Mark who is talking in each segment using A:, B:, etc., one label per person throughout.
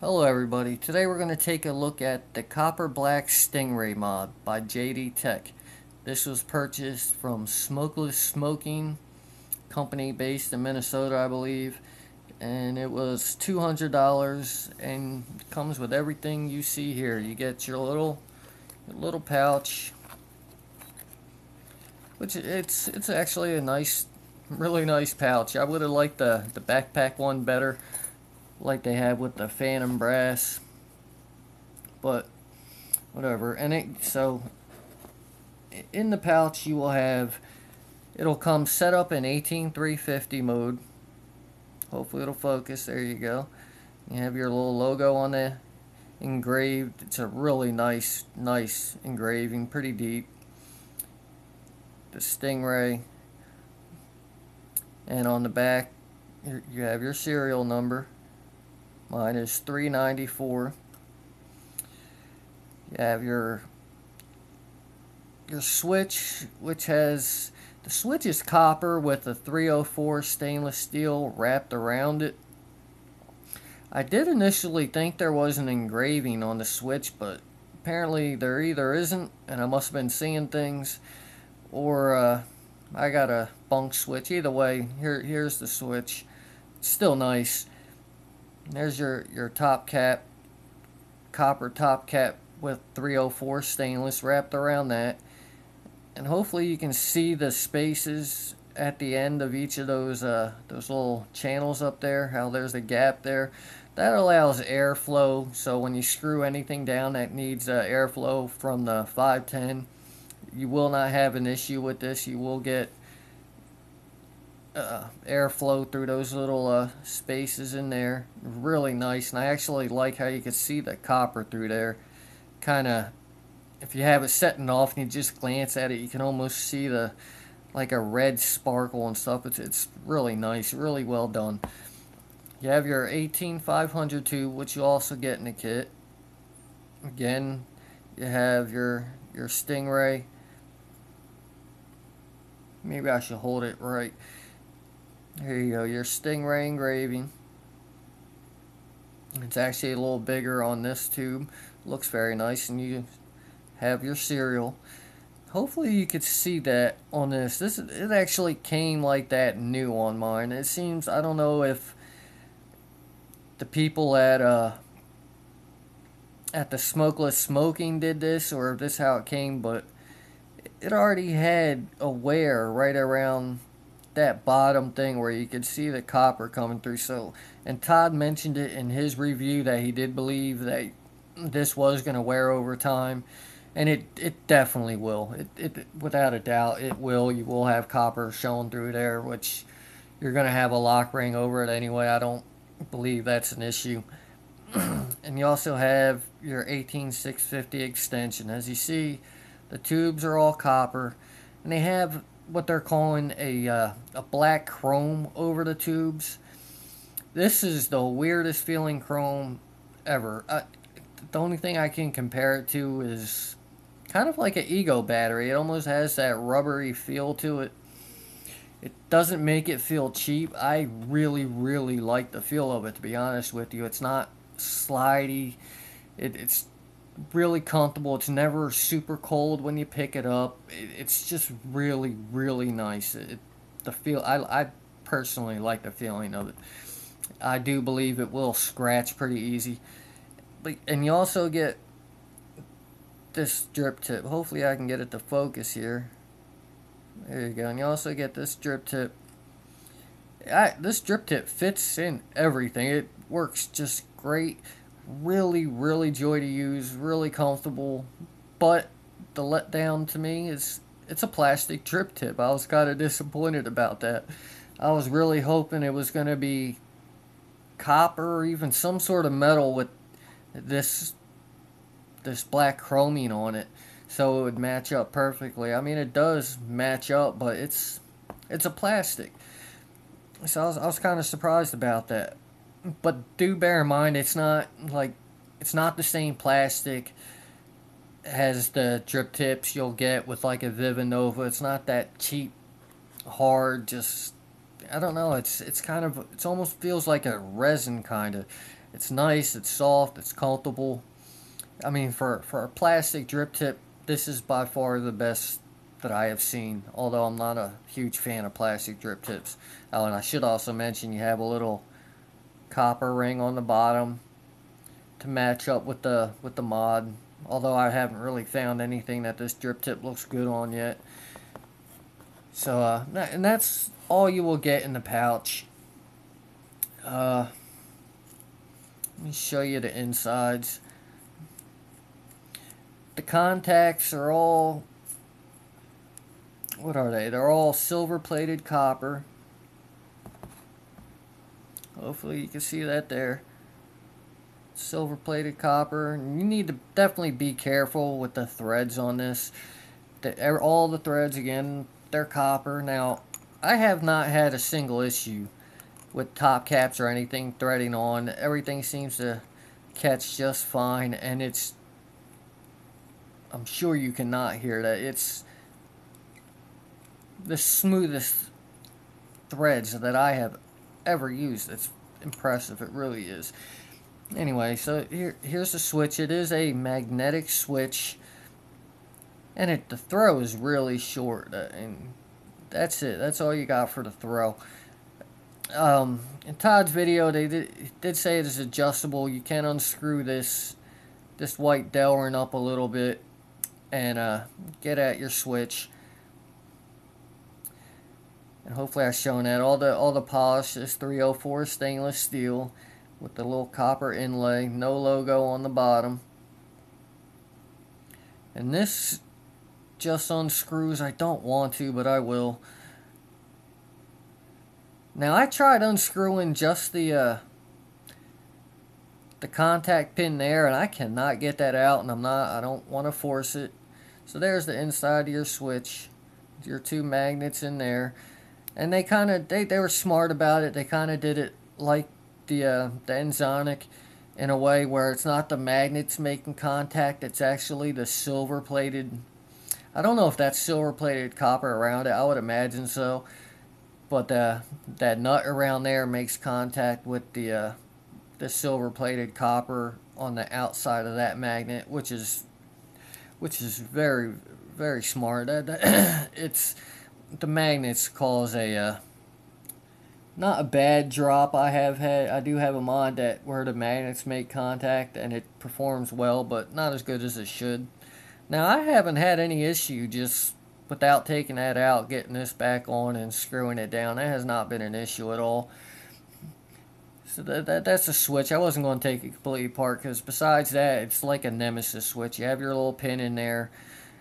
A: Hello everybody, today we're going to take a look at the Copper Black Stingray mod by JD Tech. This was purchased from Smokeless Smoking, company based in Minnesota I believe, and it was $200 and comes with everything you see here. You get your little pouch, which it's actually a really nice pouch. I would have liked the backpack one better, like they had with the Phantom Brass, but whatever. And so in the pouch you will have, it'll come set up in 18350 mode. Hopefully it'll focus. There you go. You have your little logo on the engraved. It's a really nice engraving, pretty deep. The Stingray, and on the back you have your serial number. Mine is 394. You have your switch, which has, the switch is copper with a 304 stainless steel wrapped around it. I did initially think there was an engraving on the switch, but apparently there either isn't, and I must have been seeing things, or I got a bunk switch. Either way, here's the switch. It's still nice. There's your top cap, copper top cap with 304 stainless wrapped around that. And hopefully you can see the spaces at the end of each of those little channels up there, how there's a gap there. That allows airflow, so when you screw anything down that needs airflow from the 510, you will not have an issue with this. You will get airflow through those little spaces in there. Really nice, and I actually like how you can see the copper through there. Kind of, if you have it setting off and you just glance at it, you can almost see like a red sparkle and stuff. It's really nice, really well done. You have your 18500 tube, which you also get in the kit. Again, you have your Stingray. Maybe I should hold it right. Here you go, your Stingray engraving. It's actually a little bigger on this tube. Looks very nice, and you have your serial. Hopefully you could see that on this. It actually came like that new on mine. It seems, I don't know if the people at the Smokeless Smoking did this, or if this is how it came, but it already had a wear right around that bottom thing where you could see the copper coming through. So, and Todd mentioned it in his review that he did believe that this was going to wear over time, and it definitely will. It without a doubt it will. You will have copper showing through there, which you're going to have a lock ring over it anyway. I don't believe that's an issue. And you also have your 18650 extension. As you see, the tubes are all copper, and they have what they're calling a black chrome over the tubes. This is the weirdest feeling chrome ever. The only thing I can compare it to is kind of like an Ego battery. It almost has that rubbery feel to it. It doesn't make it feel cheap. I really like the feel of it, to be honest with you. It's not slidey. It's really comfortable. It's never super cold when you pick it up. It's just really nice. The feel, I personally like the feeling of it. I do believe it will scratch pretty easy. And you also get this drip tip. Hopefully I can get it to focus here. There you go. And you also get this drip tip. This drip tip fits in everything. It works just great. Really joy to use, really comfortable. But the letdown to me is it's a plastic drip tip. I was kind of disappointed about that. I was really hoping it was going to be copper or even some sort of metal with this black chroming on it, so it would match up perfectly. I mean, it does match up, but it's a plastic. So I was kind of surprised about that. But do bear in mind, it's not the same plastic as the drip tips you'll get with like a Viva Nova. It's not that cheap, hard, just, I don't know, it's kind of, it almost feels like a resin kind of. It's nice, it's soft, it's comfortable. I mean, for a plastic drip tip, this is by far the best that I have seen, although I'm not a huge fan of plastic drip tips. Oh, and I should also mention you have a little copper ring on the bottom to match up with the mod, although I haven't really found anything that this drip tip looks good on yet. So, and that's all you will get in the pouch. Let me show you the insides. The contacts are all, what are they? They're all silver plated copper. Hopefully you can see that there. Silver plated copper. You need to definitely be careful with the threads on this. All the threads, again, they're copper. Now, I have not had a single issue with top caps or anything threading on. Everything seems to catch just fine, and I'm sure you cannot hear that. It's the smoothest threads that I have ever used. It's impressive. It really is. Anyway, so here's the switch. It is a magnetic switch, and the throw is really short, and that's it. That's all you got for the throw. In Todd's video, they did say it is adjustable. You can unscrew this white dowel ring up a little bit and get at your switch. And hopefully I've shown that. All the polish is 304 stainless steel with the little copper inlay. No logo on the bottom. And this just unscrews. I don't want to, but I will. Now I tried unscrewing just the contact pin there, and I cannot get that out, and I don't want to force it. So there's the inside of your switch. Your two magnets in there. And they were smart about it. They kind of did it like the Enzonic in a way where it's not the magnets making contact, it's actually the silver plated. I don't know if that's silver plated copper around it. I would imagine so. But that nut around there makes contact with the silver plated copper on the outside of that magnet, which is very, very smart. It's the magnets cause a not a bad drop. I do have a mod where the magnets make contact and it performs well, but not as good as it should. Now I haven't had any issue just without taking that out, getting this back on and screwing it down. That has not been an issue at all. So that's a switch. I wasn't going to take it completely apart because besides that, it's like a nemesis switch. You have your little pin in there,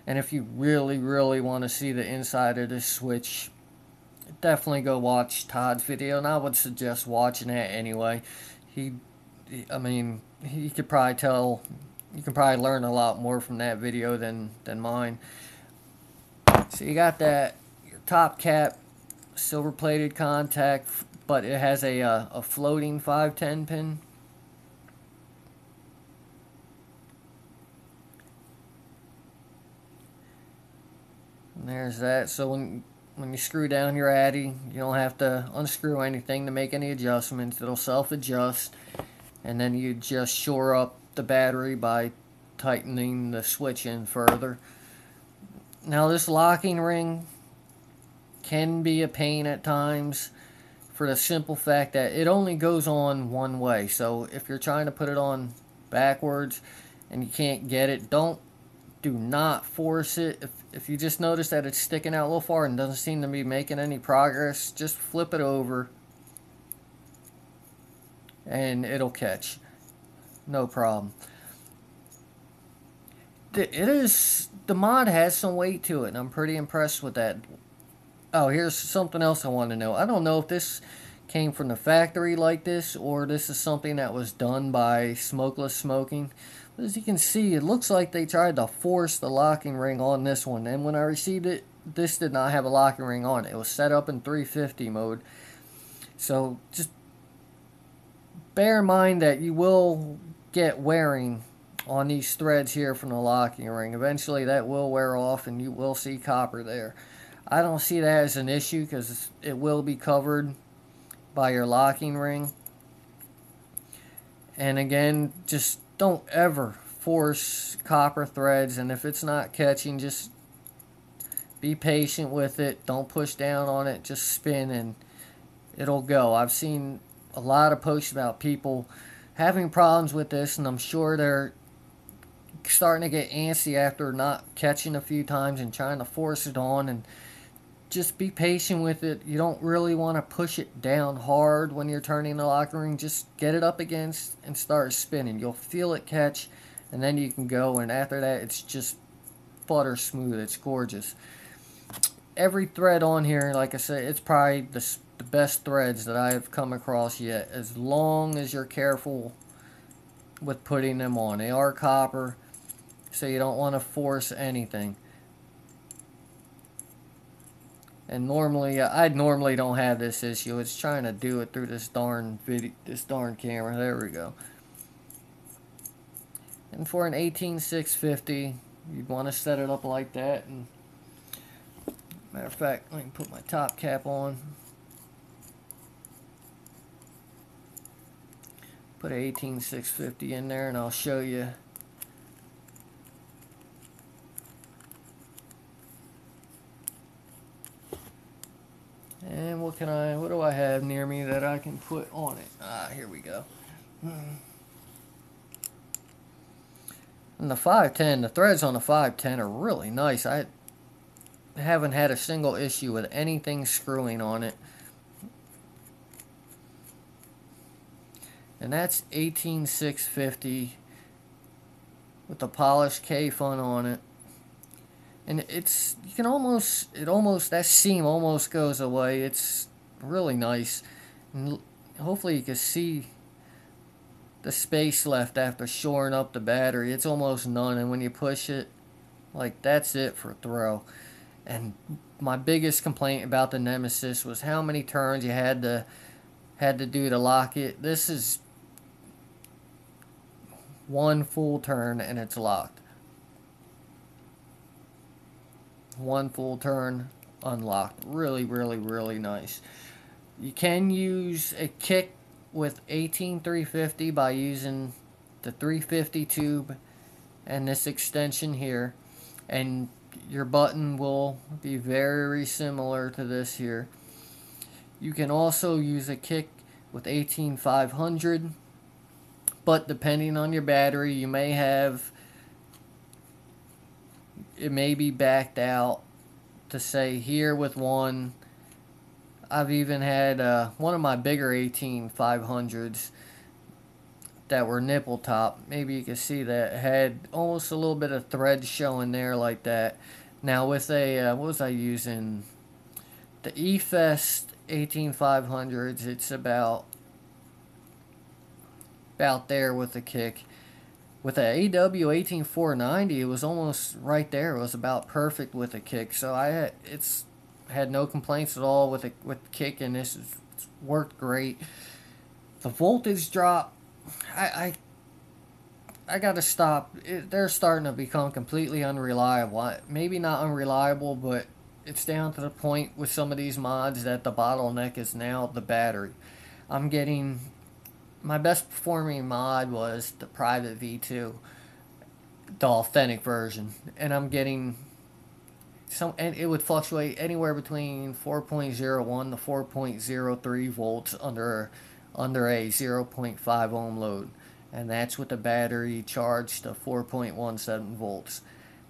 A: and if you really, really want to see the inside of this switch, definitely go watch Todd's video, and I would suggest watching that anyway. I mean, you could probably tell, you can probably learn a lot more from that video than mine. So you got your top cap, silver plated contact, but it has a floating 510 pin. And there's that. So when you screw down your Addy, you don't have to unscrew anything to make any adjustments. It'll self-adjust, and then you just shore up the battery by tightening the switch in further. Now this locking ring can be a pain at times for the simple fact that it only goes on one way. So if you're trying to put it on backwards and you can't get it, do not force it. If you just notice that it's sticking out a little far and doesn't seem to be making any progress, just flip it over and it'll catch. No problem. The mod has some weight to it, and I'm pretty impressed with that. Oh, here's something else I want to know. I don't know if this came from the factory like this, or this is something that was done by Smokeless Smoking. But as you can see, it looks like they tried to force the locking ring on this one. And when I received it, this did not have a locking ring on it. It was set up in 350 mode. So just bear in mind that you will get wearing on these threads here from the locking ring. Eventually that will wear off and you will see copper there. I don't see that as an issue because it will be covered by your locking ring. And again, just don't ever force copper threads, and if it's not catching, just be patient with it. Don't push down on it, just spin and it'll go. I've seen a lot of posts about people having problems with this, and I'm sure they're starting to get antsy after not catching a few times and trying to force it on. And just be patient with it. You don't really want to push it down hard when you're turning the lock ring. Just get it up against and start spinning. You'll feel it catch, and then you can go. And after that, it's just butter smooth. It's gorgeous. Every thread on here, like I said, it's probably the best threads that I have come across yet, as long as you're careful with putting them on. They are copper, so you don't want to force anything. And normally, I normally don't have this issue. It's trying to do it through this darn camera. There we go. And for an 18650, you'd want to set it up like that. And matter of fact, let me put my top cap on. Put a 18650 in there, and I'll show you. And what do I have near me that I can put on it? Here we go. And the 510, the threads on the 510 are really nice. I haven't had a single issue with anything screwing on it. And that's 18650 with the polished K-Fun on it. And that seam almost goes away. It's really nice. And hopefully you can see the space left after shoring up the battery. It's almost none, and when you push it, like, that's it for throw. And my biggest complaint about the Nemesis was how many turns you had to do to lock it. This is one full turn and it's locked. One full turn, unlocked. Really, really, really nice. You can use a kick with 18350 by using the 350 tube and this extension here, and your button will be very similar to this here. You can also use a kick with 18500, but depending on your battery, you may have, it may be backed out to say here with one. I've even had one of my bigger 18500s that were nipple top. Maybe you can see that had almost a little bit of thread showing there like that. Now with a what was I using? The E-Fest 18500s. It's about there with the kick. With the AW 18490, it was almost right there. It was about perfect with the kick. So I had no complaints at all with the kick, and it's worked great. The voltage drop, I gotta stop. They're starting to become completely unreliable. Maybe not unreliable, but it's down to the point with some of these mods that the bottleneck is now the battery. I'm getting, my best performing mod was the Private V2, the authentic version, and I'm getting and it would fluctuate anywhere between 4.01 to 4.03 volts under a 0.5 ohm load, and that's with the battery charged to 4.17 volts.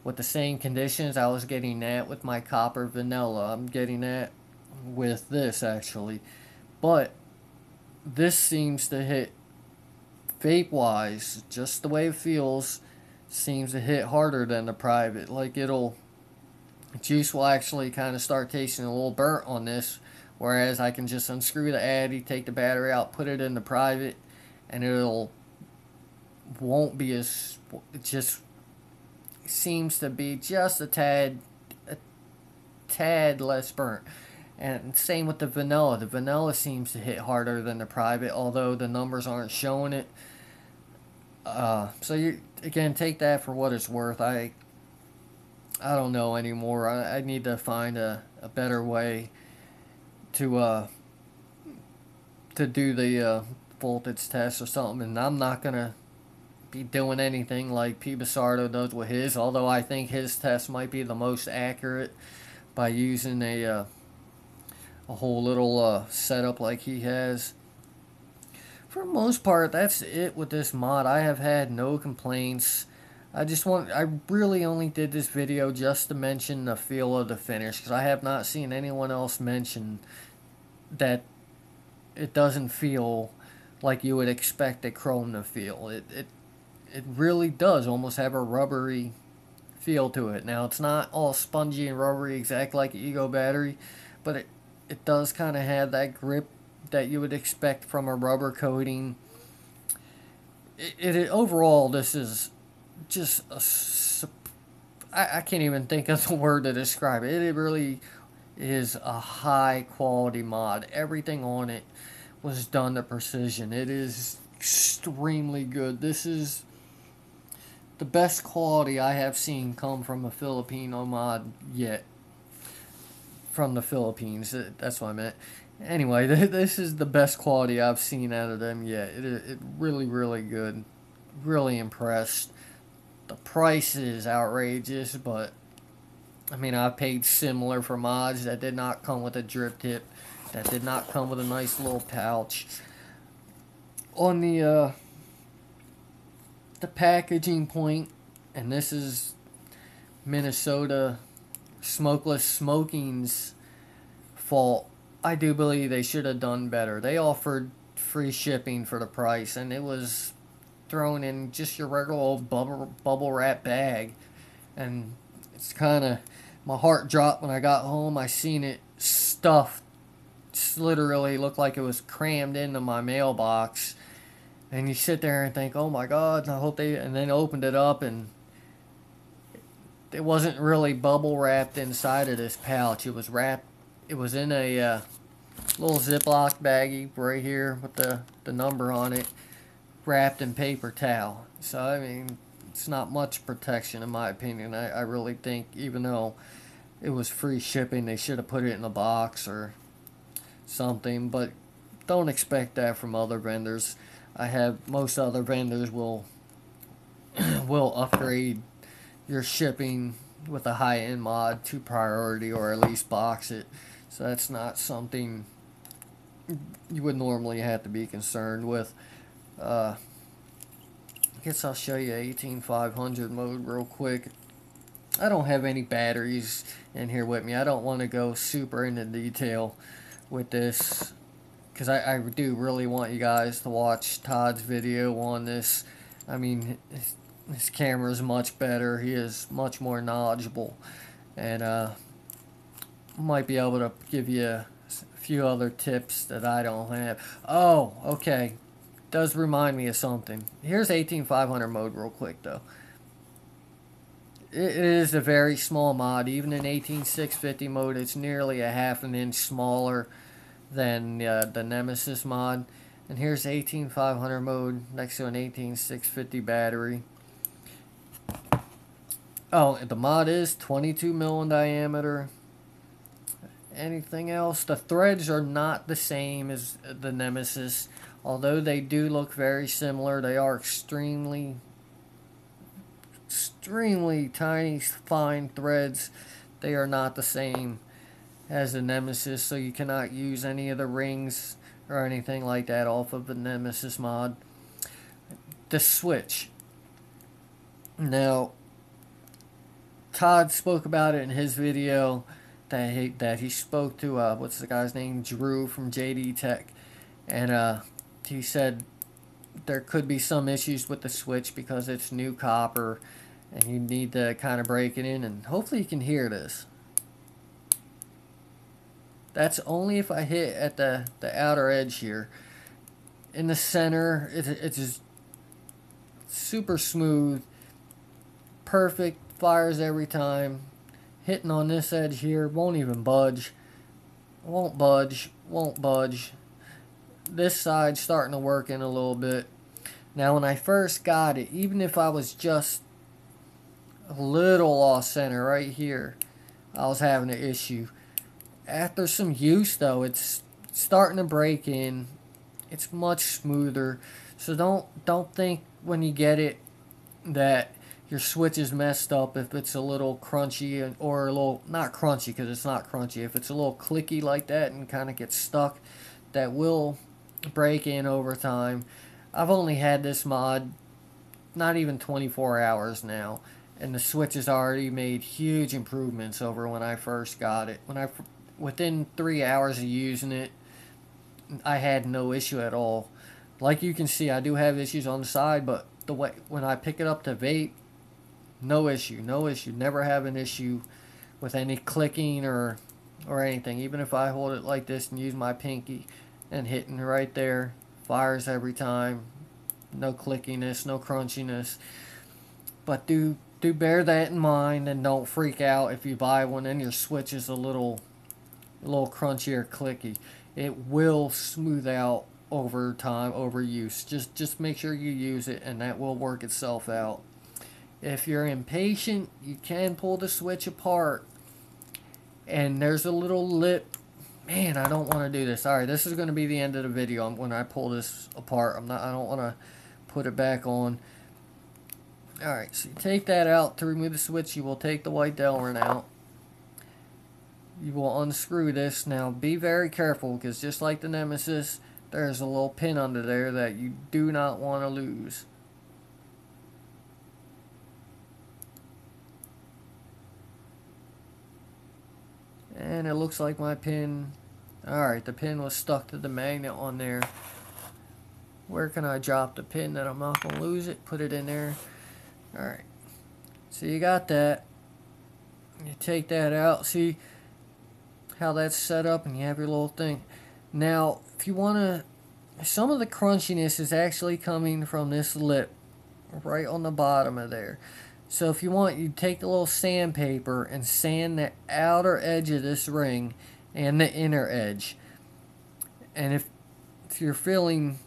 A: With the same conditions, I was getting that with my copper vanilla. I'm getting that with this actually, but this seems to hit, vape wise, just the way it feels, seems to hit harder than the Private. Like, juice will actually kind of start tasting a little burnt on this, whereas I can just unscrew the Addy, take the battery out, put it in the Private, and won't be as, it just seems to be just a tad less burnt. And same with the vanilla. The vanilla seems to hit harder than the Private, although the numbers aren't showing it. So you, again, take that for what it's worth. I don't know anymore. I need to find a better way to do the voltage test or something, and I'm not going to be doing anything like P. Basardo does with his, although I think his test might be the most accurate by using a whole little setup like he has. For the most part, that's it with this mod. I have had no complaints. I really only did this video just to mention the feel of the finish, because I have not seen anyone else mention that it doesn't feel like you would expect a chrome to feel. It really does almost have a rubbery feel to it. Now, it's not all spongy and rubbery exact like Ego battery, but it does kind of have that grip that you would expect from a rubber coating. Overall, this is just I can't even think of the word to describe it. It really is a high quality mod. Everything on it was done to precision. It is extremely good. This is the best quality I have seen come from a Filipino mod yet. From the Philippines, that's what I meant. Anyway, this is the best quality I've seen out of them yet. It really, really good. Really impressed. The price is outrageous, but I mean, I paid similar for mods that did not come with a drip tip, that did not come with a nice little pouch. On the packaging point, and this is Minnesota Smokeless Smoking's fault, I do believe they should have done better. They offered free shipping for the price, and it was thrown in just your regular old bubble wrap bag. And it's kind of, my heart dropped when I got home. I seen it stuffed. It's literally looked like it was crammed into my mailbox. And you sit there and think, oh my God, I hope they, and then opened it up, and it wasn't really bubble wrapped inside of this pouch. It was wrapped, it was in a little Ziploc baggie right here with the number on it, wrapped in paper towel. So, I mean, it's not much protection in my opinion. I really think, even though it was free shipping, they should have put it in a box or something, but don't expect that from other vendors. Most other vendors will upgrade your shipping with a high-end mod to priority, or at least box it. So that's not something you would normally have to be concerned with. I guess I'll show you 18500 mode real quick. I don't have any batteries in here with me. I don't want to go super into detail with this, because I do really want you guys to watch Todd's video on this. I mean, his camera is much better. He is much more knowledgeable, and might be able to give you a few other tips that I don't have. Oh, okay. Does remind me of something. Here's 18500 mode real quick though. It is a very small mod. Even in 18650 mode, it's nearly a half an inch smaller than the Nemesis mod. And here's 18500 mode next to an 18650 battery. Oh, the mod is 22 mil in diameter. Anything else? The threads are not the same as the Nemesis. Although they do look very similar, they are extremely tiny, fine threads. They are not the same as the Nemesis, so you cannot use any of the rings or anything like that off of the Nemesis mod. The switch. Now, Todd spoke about it in his video that he spoke to, what's the guy's name? Drew from JD Tech. And he said there could be some issues with the switch because it's new copper and you need to kind of break it in, and hopefully you can hear this. That's only if I hit at the outer edge here. In the center, it's just super smooth, perfect, fires every time. Hitting on this edge here, won't even budge. Won't budge, won't budge. This side's starting to work in a little bit. Now when I first got it, even if I was just a little off center right here, I was having an issue. After some use though, it's starting to break in. It's much smoother. So don't think when you get it that your switch is messed up if it's a little crunchy, or a little, not crunchy because it's not crunchy, if it's a little clicky like that and kind of gets stuck, that will break in over time. I've only had this mod not even 24 hours now, and the switch has already made huge improvements over when I first got it. Within 3 hours of using it, I had no issue at all. Like you can see, I do have issues on the side, but the way when I pick it up to vape, no issue, no issue. Never have an issue with any clicking or anything. Even if I hold it like this and use my pinky and hitting right there, fires every time. No clickiness, no crunchiness. But do bear that in mind, and don't freak out if you buy one and your switch is a little crunchy or clicky. It will smooth out over time, over use. Just make sure you use it, and that will work itself out. If you're impatient, you can pull the switch apart, and there's a little lip. Man, I don't want to do this. Alright, this is going to be the end of the video when I pull this apart. I don't want to put it back on. Alright, so you take that out. To remove the switch, you will take the white Delrin out. You will unscrew this. Now, be very careful, because just like the Nemesis, there's a little pin under there that you do not want to lose. And it looks like my pin... Alright, the pin was stuck to the magnet on there. Where can I drop the pin that I'm not going to lose it? Put it in there. Alright. So you got that. You take that out. See how that's set up, and you have your little thing. Now, if you want to... Some of the crunchiness is actually coming from this lip. Right on the bottom of there. So if you want, you take the little sandpaper and sand the outer edge of this ring and the inner edge. And if you're feeling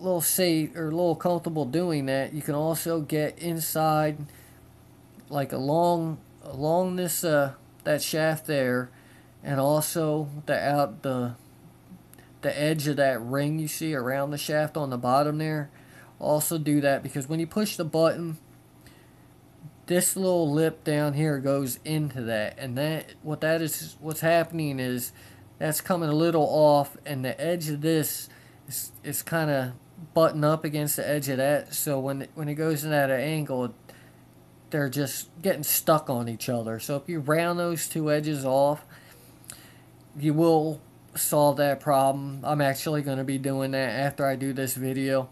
A: a little safe or a little comfortable doing that, you can also get inside, like along this that shaft there, and also the edge of that ring you see around the shaft on the bottom there. Also do that, because when you push the button, this little lip down here goes into that, and what's happening is that's coming a little off, and the edge of this is kind of button up against the edge of that. So when it goes in at an angle, they're just getting stuck on each other. So if you round those two edges off, you will solve that problem. I'm actually going to be doing that after I do this video,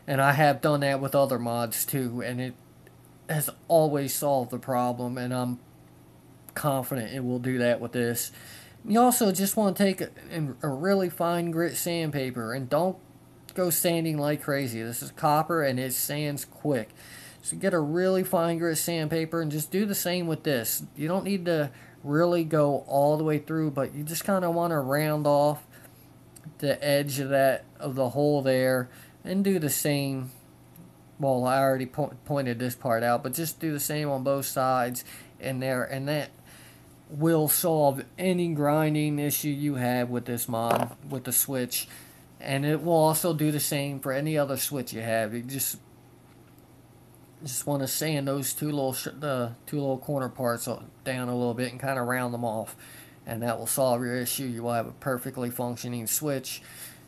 A: and I have done that with other mods too, and it has always solved the problem, and I'm confident it will do that with this. You also just want to take a really fine grit sandpaper, and don't go sanding like crazy. This is copper and it sands quick. So get a really fine grit sandpaper and just do the same with this. You don't need to really go all the way through, but you just kind of want to round off the edge of the hole there, and do the same. Well, I already pointed this part out, but just do the same on both sides and there, and that will solve any grinding issue you have with this mod, with the switch. And it will also do the same for any other switch you have. You just want to sand those two little corner parts down a little bit and kind of round them off, and that will solve your issue. You will have a perfectly functioning switch.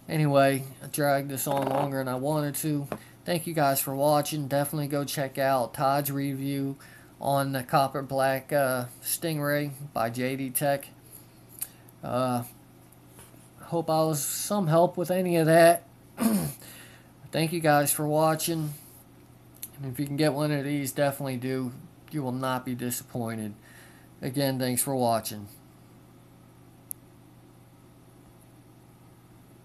A: Anyway, I dragged this on longer than I wanted to. Thank you guys for watching. Definitely go check out Todd's review on the Copper Black Stingray by JD Tech. Hope I was some help with any of that. Thank you guys for watching. And if you can get one of these, definitely do. You will not be disappointed. Again, thanks for watching.